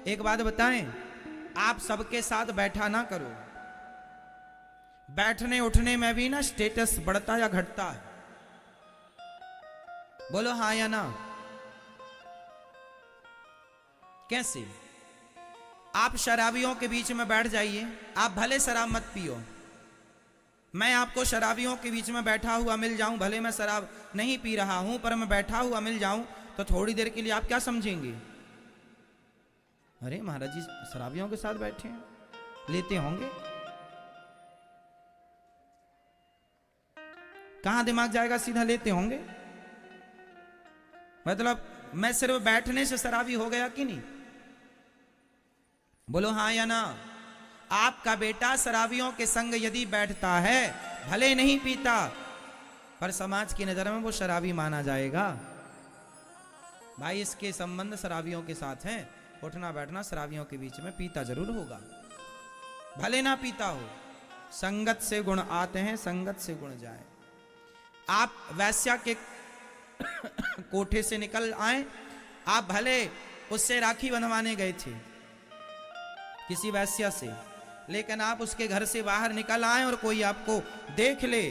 एक बात बताएं, आप सबके साथ बैठा ना करो। बैठने उठने में भी ना स्टेटस बढ़ता या घटता है। बोलो हाँ या ना। कैसे? आप शराबियों के बीच में बैठ जाइए, आप भले शराब मत पियो, मैं आपको शराबियों के बीच में बैठा हुआ मिल जाऊं, भले मैं शराब नहीं पी रहा हूं पर मैं बैठा हुआ मिल जाऊं, तो थोड़ी देर के लिए आप क्या समझेंगे? अरे महाराज जी शराबियों के साथ बैठे हैं, लेते होंगे। कहां दिमाग जाएगा? सीधा लेते होंगे। मतलब मैं सिर्फ बैठने से शराबी हो गया कि नहीं? बोलो हाँ या ना। आपका बेटा शराबियों के संग यदि बैठता है, भले नहीं पीता, पर समाज की नजर में वो शराबी माना जाएगा। भाई इसके संबंध शराबियों के साथ हैं, उठना बैठना शराबियों के बीच में, पीता जरूर होगा, भले ना पीता हो। संगत से गुण आते हैं, संगत से गुण जाए। आप वैश्या के कोठे से निकल आए, आप भले उससे राखी बंधवाने गए थे किसी वैश्या से, लेकिन आप उसके घर से बाहर निकल आए और कोई आपको देख ले,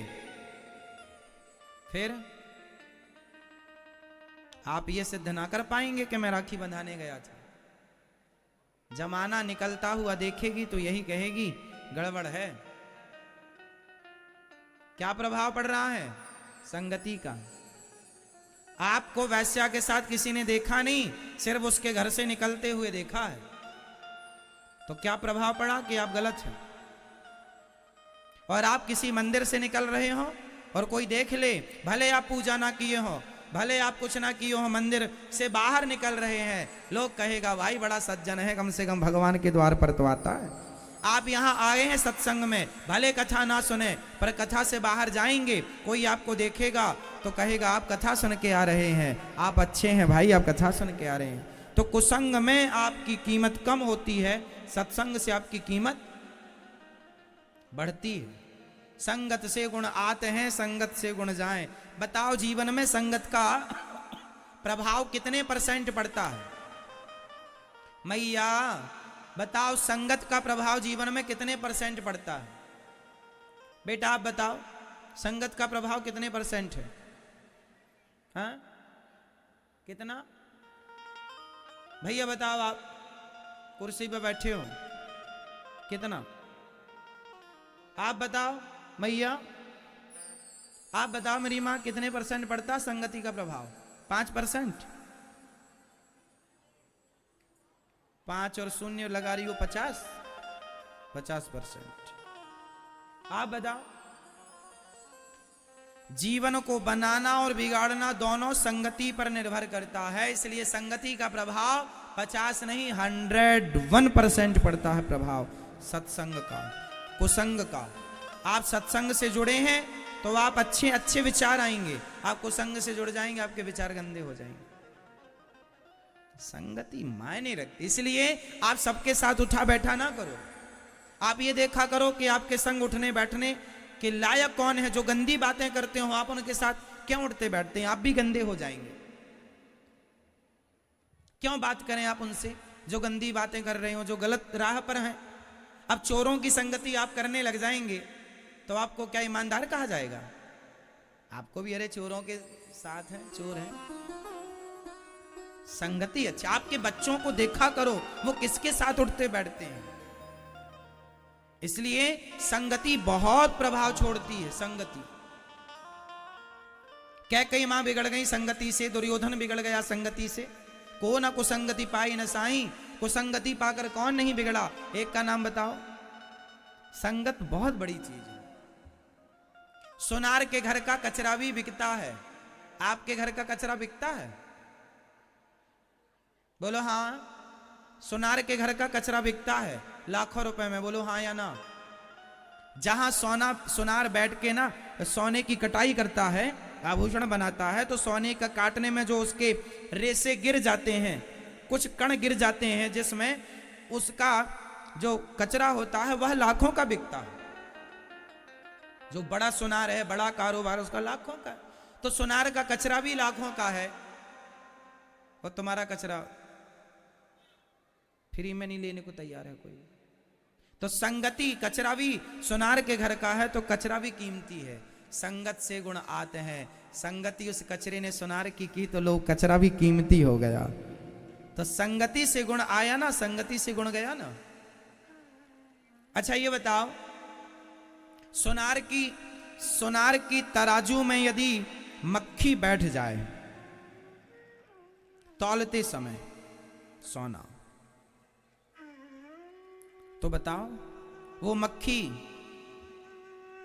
फिर आप ये सिद्ध ना कर पाएंगे कि मैं राखी बंधाने गया था। जमाना निकलता हुआ देखेगी तो यही कहेगी गड़बड़ है। क्या प्रभाव पड़ रहा है? संगति का। आपको वैश्या के साथ किसी ने देखा नहीं, सिर्फ उसके घर से निकलते हुए देखा है, तो क्या प्रभाव पड़ा कि आप गलत हैं। और आप किसी मंदिर से निकल रहे हो और कोई देख ले, भले आप पूजा ना किए हो, भले आप कुछ ना किए हो, मंदिर से बाहर निकल रहे हैं, लोग कहेगा भाई बड़ा सज्जन है, कम से कम भगवान के द्वार पर तो आता है। आप यहां आए हैं सत्संग में, भले कथा ना सुने, पर कथा से बाहर जाएंगे, कोई आपको देखेगा तो कहेगा आप कथा सुन के आ रहे हैं, आप अच्छे हैं भाई, आप कथा सुन के आ रहे हैं। तो कुसंग में आपकी कीमत कम होती है, सत्संग से आपकी कीमत बढ़ती है। संगत से गुण आते हैं, संगत से गुण जाएं। बताओ जीवन में संगत का प्रभाव कितने % पड़ता है? मैया बताओ संगत का प्रभाव जीवन में कितने % पड़ता है? बेटा आप बताओ संगत का प्रभाव कितने % है? हाँ कितना? भैया बताओ, आप कुर्सी पे बैठे हो, कितना? आप बताओ मैया, आप बताओ मेरी मां, कितने % पड़ता संगति का प्रभाव? 5%? 5 और 0 लगा रही हो 50%। आप बताओ। जीवन को बनाना और बिगाड़ना दोनों संगति पर निर्भर करता है, इसलिए संगति का प्रभाव 50 नहीं 101% पड़ता है प्रभाव सत्संग का, कुसंग का। आप सत्संग से जुड़े हैं तो आप अच्छे अच्छे विचार आएंगे, आप कुसंग से जुड़ जाएंगे आपके विचार गंदे हो जाएंगे। संगति मायने रखती, इसलिए आप सबके साथ उठा बैठा ना करो। आप ये देखा करो कि आपके संग उठने बैठने के लायक कौन है। जो गंदी बातें करते हो आप उनके साथ क्यों उठते बैठते हैं? आप भी गंदे हो जाएंगे। क्यों बात करें आप उनसे जो गंदी बातें कर रहे हो, जो गलत राह पर हैं? अब चोरों की संगति आप करने लग जाएंगे तो आपको क्या ईमानदार कहा जाएगा? आपको भी अरे चोरों के साथ हैं, चोर हैं। संगति अच्छा। आपके बच्चों को देखा करो वो किसके साथ उठते बैठते हैं। इसलिए संगति बहुत प्रभाव छोड़ती है। संगति कैकेयी मां बिगड़ गई संगति से, दुर्योधन बिगड़ गया संगति से। को न कुसंगति पाई न साई, कुसंगति पाकर कौन नहीं बिगड़ा? एक का नाम बताओ। संगत बहुत बड़ी चीज है। सोनार के घर का कचरा भी बिकता है, आपके घर का कचरा बिकता है? बोलो हाँ। सोनार के घर का कचरा बिकता है लाखों रुपए में, बोलो हाँ या ना। जहां सोनार बैठ के ना सोने की कटाई करता है, आभूषण बनाता है, तो सोने का काटने में जो उसके रेसे गिर जाते हैं, कुछ कण गिर जाते हैं, जिसमें उसका जो कचरा होता है वह लाखों का बिकता है। जो बड़ा सोनार है, बड़ा कारोबार, उसका लाखों का। तो सोनार का कचरा भी लाखों का है और तुम्हारा कचरा फ्री में नहीं लेने को तैयार है कोई। तो संगति, कचरा भी सुनार के घर का है तो कचरा भी कीमती है। संगत से गुण आते हैं। संगति उस कचरे ने सुनार की तो लोग कचरा भी कीमती हो गया। तो संगति से गुण आया ना, संगति से गुण गया ना। अच्छा ये बताओ, सुनार की तराजू में यदि मक्खी बैठ जाए तौलते समय सोना, तो बताओ वो मक्खी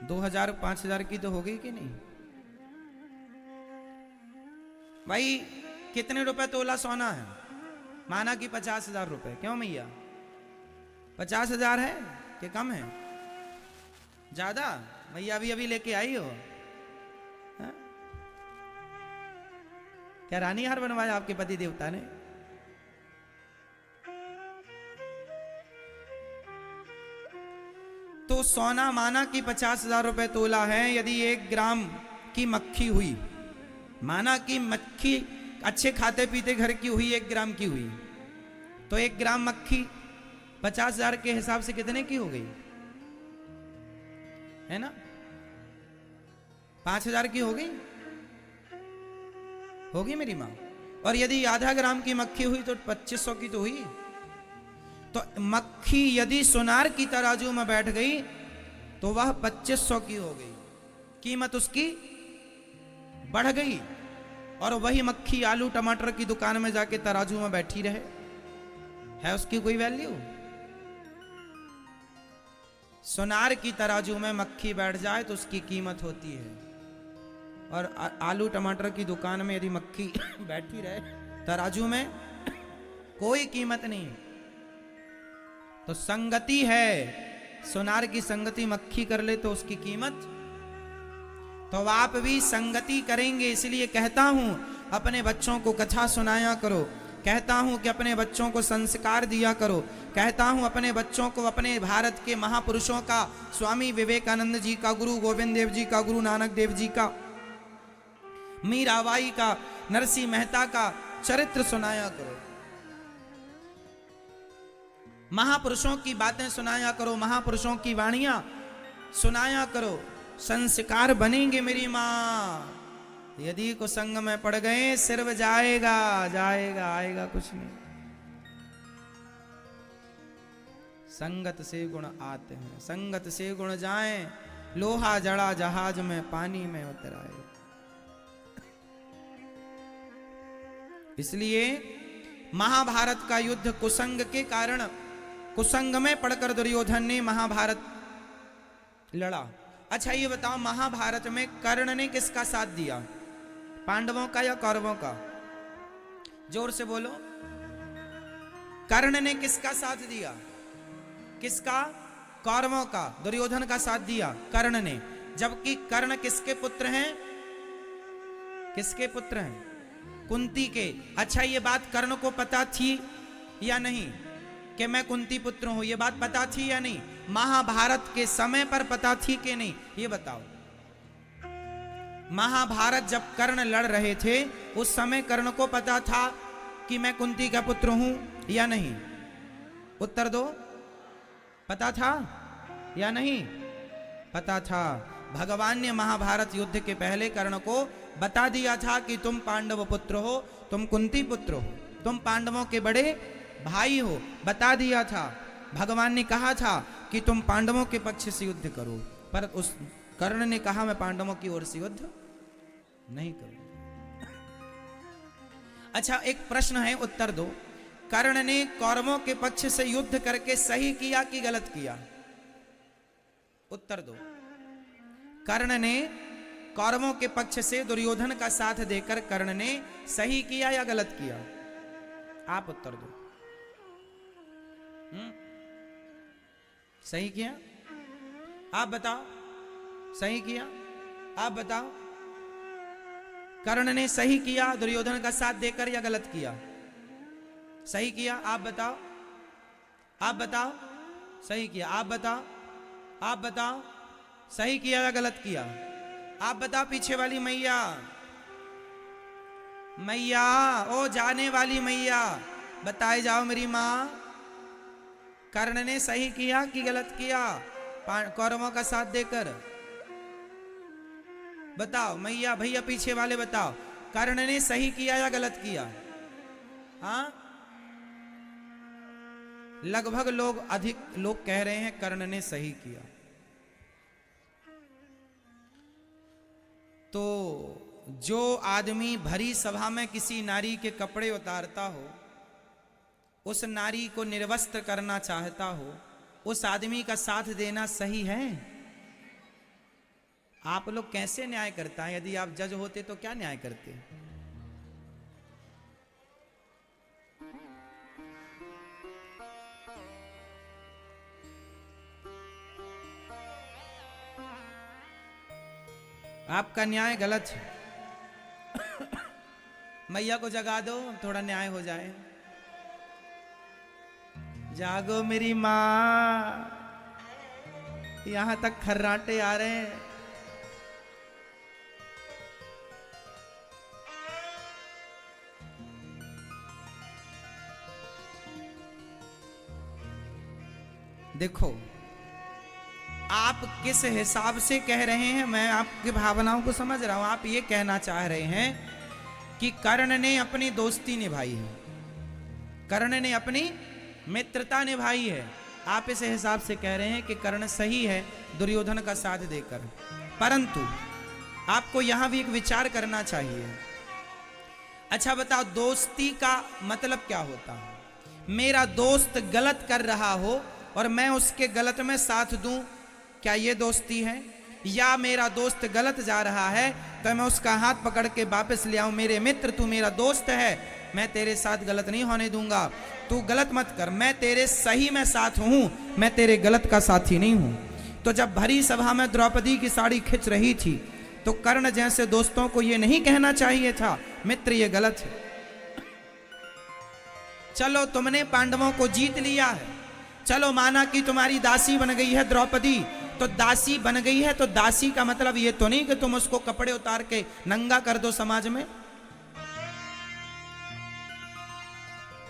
2000-5000 की तो हो गई कि नहीं? भाई कितने रुपए तोला सोना है? माना कि 50,000 रुपए। क्यों मैया 50,000 है कि कम है? ज्यादा? मैया अभी लेके आई हो? हा? क्या रानी हार बनवाया आपके पति देवता ने? तो सोना माना कि 50,000 रुपए तोला है। यदि 1 ग्राम की मक्खी हुई, माना कि मक्खी अच्छे खाते पीते घर की हुई, 1 ग्राम की हुई, तो 1 ग्राम मक्खी 50,000 के हिसाब से कितने की हो गई? है ना? 5,000 की हो गई? होगी मेरी मां। और यदि आधा ग्राम की मक्खी हुई तो 2500 की तो हुई। तो मक्खी यदि सुनार की तराजू में बैठ गई तो वह 2500 की हो गई, कीमत उसकी बढ़ गई। और वही मक्खी आलू टमाटर की दुकान में जाके तराजू में बैठी रहे, है उसकी कोई वैल्यू? सुनार की तराजू में मक्खी बैठ जाए तो उसकी कीमत होती है। और आलू टमाटर की दुकान में यदि मक्खी बैठी रहे तराजू में, कोई कीमत नहीं। तो संगति है, सुनार की संगति मक्खी कर ले तो उसकी कीमत। तो आप भी संगति करेंगे, इसलिए कहता हूं अपने बच्चों को कथा सुनाया करो, कहता हूं कि अपने बच्चों को संस्कार दिया करो, कहता हूं अपने बच्चों को अपने भारत के महापुरुषों का, स्वामी विवेकानंद जी का, गुरु गोविंद देव जी का, गुरु नानक देव जी का, मीराबाई का, नरसिंह मेहता का चरित्र सुनाया करो। महापुरुषों की बातें सुनाया करो, महापुरुषों की वाणियां सुनाया करो। संस्कार बनेंगे मेरी मां। यदि कुसंग में पड़ गए सिर्फ जाएगा, आएगा कुछ नहीं। संगत से गुण आते हैं, संगत से गुण जाएं, लोहा जड़ा जहाज में पानी में उतर आए। इसलिए महाभारत का युद्ध कुसंग के कारण, कुसंग में पड़कर दुर्योधन ने महाभारत लड़ा। अच्छा ये बताओ, महाभारत में कर्ण ने किसका साथ दिया? पांडवों का या कौरवों का? जोर से बोलो। कर्ण ने किसका साथ दिया? किसका? कौरवों का। दुर्योधन का साथ दिया कर्ण ने। जबकि कर्ण किसके पुत्र हैं? किसके पुत्र हैं? कुंती के। अच्छा ये बात कर्ण को पता थी या नहीं कि मैं कुंती पुत्र हूं? ये बात पता थी या नहीं? महाभारत के समय पर पता थी कि नहीं, ये बताओ। महाभारत जब कर्ण लड़ रहे थे उस समय कर्ण को पता था कि मैं कुंती का पुत्र हूं या नहीं? उत्तर दो। पता था या नहीं? पता था। भगवान ने महाभारत युद्ध के पहले कर्ण को बता दिया था कि तुम पांडव पुत्र हो, तुम कुंती पुत्र हो, तुम पांडवों के बड़े भाई हो। बता दिया था। भगवान ने कहा था कि तुम पांडवों के पक्ष से युद्ध करो, पर उस कर्ण ने कहा मैं पांडवों की ओर से युद्ध नहीं करूं। अच्छा एक प्रश्न है, उत्तर दो। कर्ण ने कौरवों के पक्ष से युद्ध करके सही किया कि गलत किया? उत्तर दो। कर्ण ने कौरवों के पक्ष से दुर्योधन का साथ देकर कर्ण ने सही किया या गलत किया? आप उत्तर दो। सही किया? आप बताओ। सही किया? आप बताओ। कर्ण ने सही किया दुर्योधन का साथ देकर या गलत किया? सही किया? आप बताओ। आप बताओ। सही किया? आप बताओ। आप बताओ। सही किया या गलत किया? आप बताओ। पीछे वाली मैया, मैया, ओ जाने वाली मैया, बताए जाओ मेरी मां। कर्ण ने सही किया कि गलत किया कौरवों का साथ देकर? बताओ मैया भैया पीछे वाले बताओ, कर्ण ने सही किया या गलत किया? हाँ, लगभग लोग अधिक लोग कह रहे हैं कर्ण ने सही किया। तो जो आदमी भरी सभा में किसी नारी के कपड़े उतारता हो, उस नारी को निर्वस्त्र करना चाहता हो, उस आदमी का साथ देना सही है? आप लोग कैसे न्याय करता है? यदि आप जज होते तो क्या न्याय करते? आपका न्याय गलत है। मैया को जगा दो, थोड़ा न्याय हो जाए। जागो मेरी माँ, यहां तक खर्राटे आ रहे हैं। देखो आप किस हिसाब से कह रहे हैं, मैं आपकी भावनाओं को समझ रहा हूं। आप ये कहना चाह रहे हैं कि कर्ण ने अपनी दोस्ती निभाई है, कर्ण ने अपनी मित्रता निभाई है। आप इस हिसाब से कह रहे हैं कि कर्ण सही है दुर्योधन का साथ देकर। परंतु आपको यहां भी एक विचार करना चाहिए। अच्छा बताओ, दोस्ती का मतलब क्या होता है? मेरा दोस्त गलत कर रहा हो और मैं उसके गलत में साथ दूं, क्या ये दोस्ती है? या मेरा दोस्त गलत जा रहा है तो मैं उसका हाथ पकड़ के वापस ले आऊं, मेरे मित्र तू मेरा दोस्त है, मैं तेरे साथ गलत नहीं होने दूंगा, तू गलत मत कर, मैं तेरे सही में साथ हूं, मैं तेरे गलत का साथी नहीं हूं। तो जब भरी सभा में द्रौपदी की साड़ी खिंच रही थी तो कर्ण जैसे दोस्तों को यह नहीं कहना चाहिए था मित्र ये गलत है। चलो तुमने पांडवों को जीत लिया है, चलो माना कि तुम्हारी दासी बन गई है द्रौपदी, तो दासी बन गई है तो दासी का मतलब ये तो नहीं कि तुम उसको कपड़े उतार के नंगा कर दो समाज में।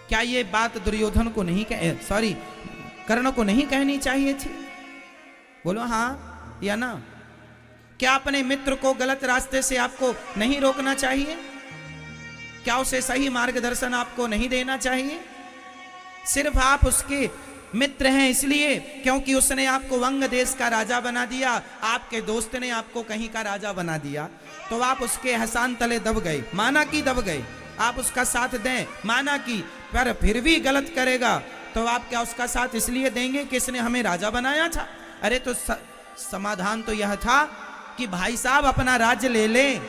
क्या ये बात दुर्योधन को नहीं कर्ण को नहीं कहनी चाहिए थी? बोलो हाँ या ना। क्या अपने मित्र को गलत रास्ते से आपको नहीं रोकना चाहिए? क्या उसे सही मार्गदर्शन आपको नहीं देना चाहिए? सिर्फ आप उसके मित्र हैं इसलिए क्योंकि उसने आपको वंग देश का राजा बना दिया, आपके दोस्त ने आपको कहीं का राजा बना दिया, तो आप उसके हसान तले दब गए, माना कि दब गए, आप उसका साथ दें, माना कि, पर फिर भी गलत करेगा तो आप क्या उसका साथ इसलिए देंगे कि इसने हमें राजा बनाया था? अरे तो समाधान तो यह था कि भाई साहब अपना राज्य ले ले,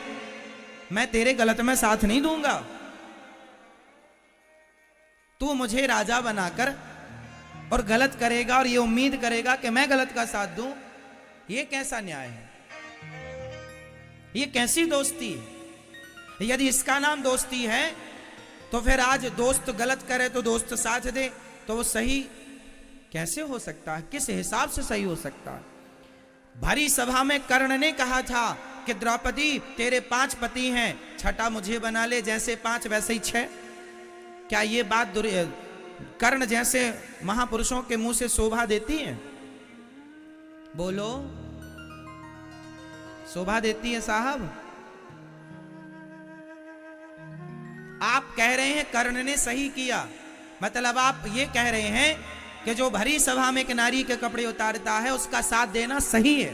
मैं तेरे गलत में साथ नहीं दूंगा, तू मुझे राजा बनाकर और गलत करेगा और ये उम्मीद करेगा कि मैं गलत का साथ दूं, ये कैसा न्याय है? ये कैसी दोस्ती है? यदि इसका नाम दोस्ती है तो फिर आज दोस्त गलत करे तो दोस्त साथ दे, तो वो सही कैसे हो सकता है? किस हिसाब से सही हो सकता है? भरी सभा में कर्ण ने कहा था कि द्रौपदी तेरे 5 पति हैं, छठा मुझे बना ले, जैसे 5 वैसे ही 6। क्या ये बात कर्ण जैसे महापुरुषों के मुंह से शोभा देती है? बोलो, शोभा देती है साहब? आप कह रहे हैं कर्ण ने सही किया, मतलब आप ये कह रहे हैं कि जो भरी सभा में एक नारी के कपड़े उतारता है उसका साथ देना सही है।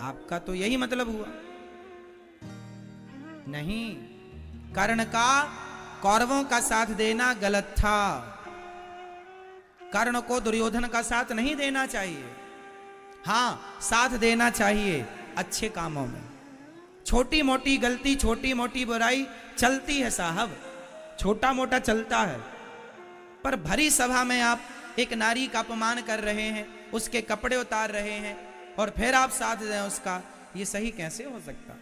आपका तो यही मतलब हुआ। नहीं, कर्ण का कौरवों का साथ देना गलत था, कर्ण को दुर्योधन का साथ नहीं देना चाहिए। हां, साथ देना चाहिए अच्छे कामों में। छोटी मोटी गलती, छोटी मोटी बुराई चलती है साहब, छोटा मोटा चलता है, पर भरी सभा में आप एक नारी का अपमान कर रहे हैं, उसके कपड़े उतार रहे हैं और फिर आप साथ दें उसका, ये सही कैसे हो सकता?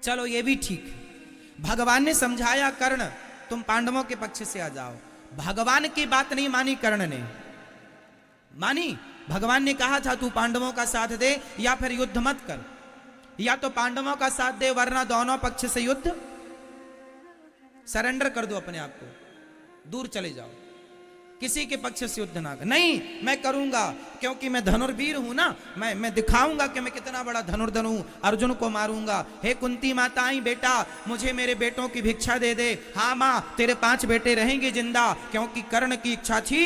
चलो ये भी ठीक है, भगवान ने समझाया कर्ण तुम पांडवों के पक्ष से आ जाओ। भगवान की बात नहीं मानी कर्ण ने, मानी? भगवान ने कहा था तू पांडवों का साथ दे या फिर युद्ध मत कर, या तो पांडवों का साथ दे वरना दोनों पक्ष से युद्ध सरेंडर कर दो अपने आप को, दूर चले जाओ, किसी के पक्ष से युद्ध ना कर। नहीं, मैं करूंगा क्योंकि मैं धनुर्वीर हूं ना, मैं दिखाऊंगा कि मैं कितना बड़ा धनुर्धर हूं, अर्जुन को मारूंगा। हे कुंती माता, आई बेटा मुझे मेरे बेटों की भिक्षा दे दे। हाँ माँ, तेरे 5 बेटे रहेंगे जिंदा, क्योंकि कर्ण की इच्छा थी,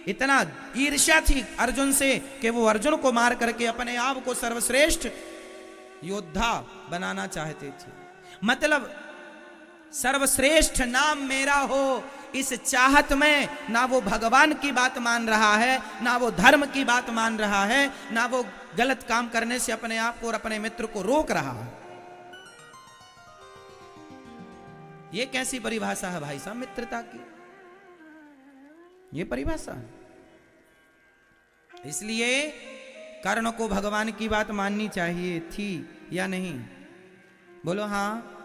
इतना ईर्ष्या थी अर्जुन से कि वो अर्जुन को मार करके अपने आप को सर्वश्रेष्ठ योद्धा बनाना चाहते थे। मतलब सर्वश्रेष्ठ नाम मेरा हो, इस चाहत में ना वो भगवान की बात मान रहा है, ना वो धर्म की बात मान रहा है, ना वो गलत काम करने से अपने आप को और अपने मित्र को रोक रहा है। ये कैसी परिभाषा है भाई साहब मित्रता की? ये परिभाषा है। इसलिए कर्ण को भगवान की बात माननी चाहिए थी या नहीं? बोलो हाँ।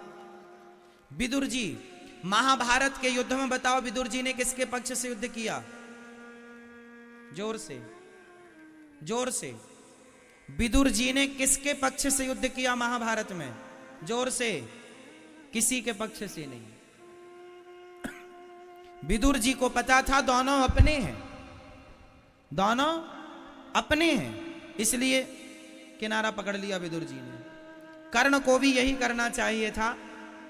विदुर जी, महाभारत के युद्ध में बताओ विदुर जी ने किसके पक्ष से युद्ध किया? जोर से, जोर से। विदुर जी ने किसके पक्ष से युद्ध किया महाभारत में? जोर से। किसी के पक्ष से नहीं। विदुर जी को पता था दोनों अपने हैं, दोनों अपने हैं, इसलिए किनारा पकड़ लिया विदुर जी ने। कर्ण को भी यही करना चाहिए था,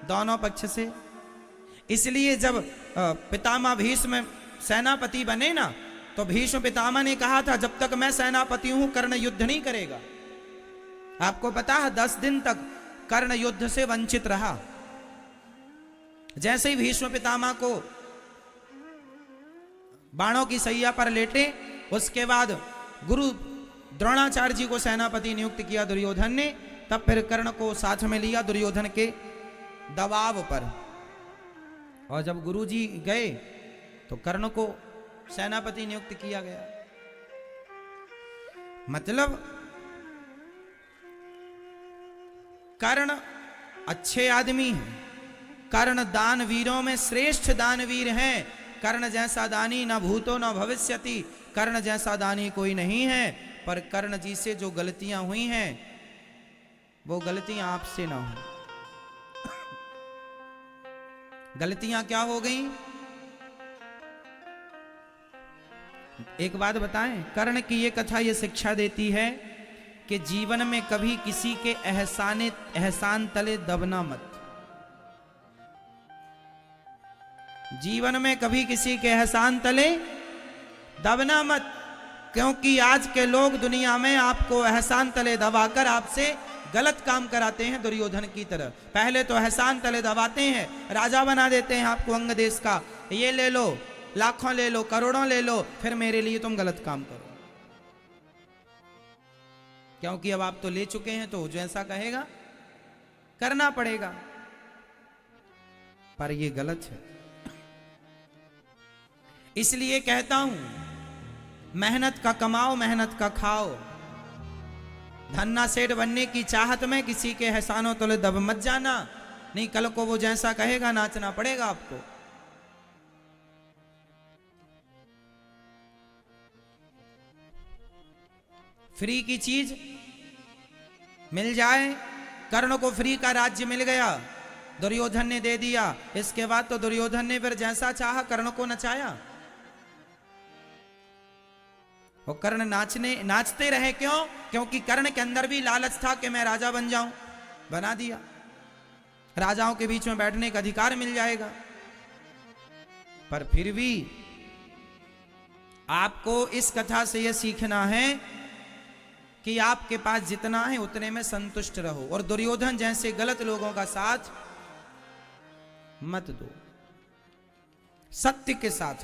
दोनों पक्ष से। इसलिए जब पितामह भीष्म सेनापति बने ना, तो भीष्म पितामह ने कहा था जब तक मैं सेनापति हूं कर्ण युद्ध नहीं करेगा। आपको पता है 10 दिन तक कर्ण युद्ध से वंचित रहा। जैसे ही भीष्म पितामह को बाणों की सैया पर लेटे, उसके बाद गुरु द्रोणाचार्य जी को सेनापति नियुक्त किया दुर्योधन ने, तब फिर कर्ण को साथ में लिया दुर्योधन के दबाव पर। और जब गुरु जी गए तो कर्ण को सेनापति नियुक्त किया गया। मतलब कर्ण अच्छे आदमी हैं, कर्ण दानवीरों में श्रेष्ठ दानवीर हैं। कर्ण जैसा दानी न भूतो न भविष्यति, कर्ण जैसा दानी कोई नहीं है। पर कर्ण जी से जो गलतियां हुई हैं वो गलतियां आपसे ना हो। गलतियां क्या हो गई? एक बात बताएं, कर्ण की ये कथा ये शिक्षा देती है कि जीवन में कभी किसी के एहसान तले दबना मत। जीवन में कभी किसी के एहसान तले दबना मत, क्योंकि आज के लोग दुनिया में आपको एहसान तले दबाकर आपसे गलत काम कराते हैं। दुर्योधन की तरह पहले तो एहसान तले दबाते हैं, राजा बना देते हैं आपको अंग देश का, ये ले लो, लाखों ले लो, करोड़ों ले लो, फिर मेरे लिए तुम गलत काम करो। क्योंकि अब आप तो ले चुके हैं, तो जैसा कहेगा करना पड़ेगा। पर ये गलत है। इसलिए कहता हूं, मेहनत का कमाओ, मेहनत का खाओ। धन्ना सेठ बनने की चाहत में किसी के एहसानों तले दब मत जाना, नहीं कल को वो जैसा कहेगा नाचना पड़ेगा आपको। फ्री की चीज मिल जाए, कर्ण को फ्री का राज्य मिल गया, दुर्योधन ने दे दिया। इसके बाद तो दुर्योधन ने फिर जैसा चाहा कर्ण को नचाया। वो कर्ण नाचते रहे। क्यों? क्योंकि कर्ण के अंदर भी लालच था कि मैं राजा बन जाऊं, बना दिया। राजाओं के बीच में बैठने का अधिकार मिल जाएगा। पर फिर भी आपको इस कथा से यह सीखना है कि आपके पास जितना है उतने में संतुष्ट रहो, और दुर्योधन जैसे गलत लोगों का साथ मत दो, सत्य के साथ।